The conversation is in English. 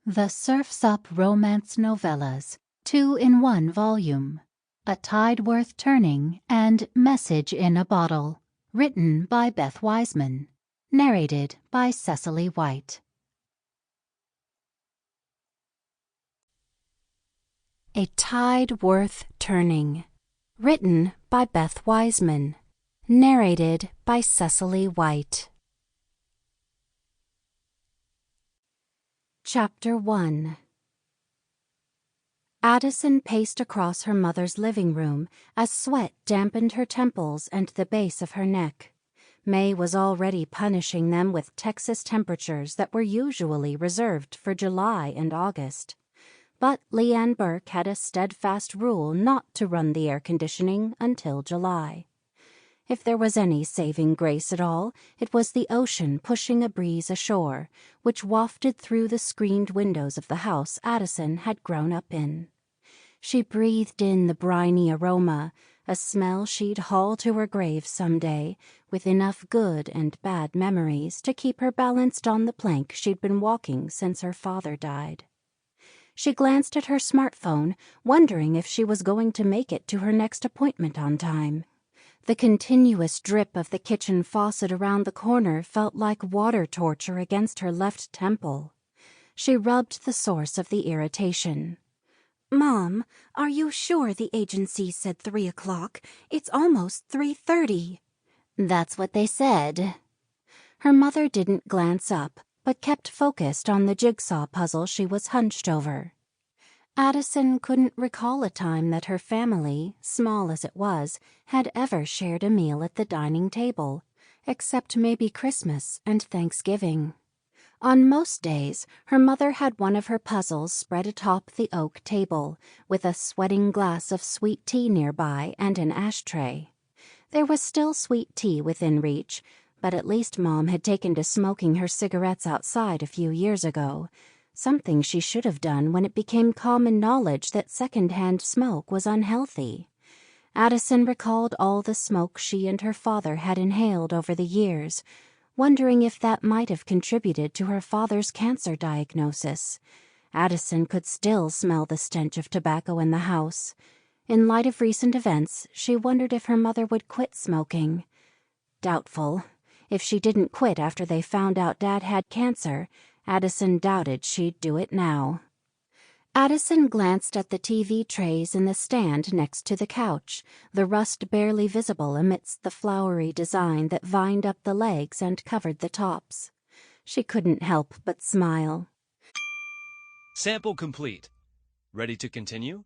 The Surf's Up Romance Novellas, 2-in-1 volume. A Tide Worth Turning and Message in a Bottle. Written by Beth Wiseman. Narrated by Cecily White. A Tide Worth Turning. Written by Beth Wiseman. Narrated by Cecily White. Chapter 1. Addison paced across her mother's living room as sweat dampened her temples and the base of her neck. May was already punishing them with Texas temperatures that were usually reserved for July and August. But Leanne Burke had a steadfast rule not to run the air conditioning until July. If there was any saving grace at all, it was the ocean pushing a breeze ashore, which wafted through the screened windows of the house Addison had grown up in. She breathed in the briny aroma, a smell she'd haul to her grave someday, with enough good and bad memories to keep her balanced on the plank she'd been walking since her father died. She glanced at her smartphone, wondering if she was going to make it to her next appointment on time. The continuous drip of the kitchen faucet around the corner felt like water torture against her left temple. She rubbed the source of the irritation. "Mom, are you sure the agency said 3 o'clock? It's almost 3:30. "That's what they said." Her mother didn't glance up, but kept focused on the jigsaw puzzle she was hunched over. Addison couldn't recall a time that her family, small as it was, had ever shared a meal at the dining table, except maybe Christmas and Thanksgiving. On most days, her mother had one of her puzzles spread atop the oak table, with a sweating glass of sweet tea nearby and an ashtray. There was still sweet tea within reach, but at least Mom had taken to smoking her cigarettes outside a few years ago. Something she should have done when it became common knowledge that second-hand smoke was unhealthy. Addison recalled all the smoke she and her father had inhaled over the years, wondering if that might have contributed to her father's cancer diagnosis. Addison could still smell the stench of tobacco in the house. In light of recent events, she wondered if her mother would quit smoking. Doubtful. If she didn't quit after they found out Dad had cancer, Addison doubted she'd do it now. Addison glanced at the TV trays in the stand next to the couch, the rust barely visible amidst the flowery design that vined up the legs and covered the tops. She couldn't help but smile. Sample complete. Ready to continue?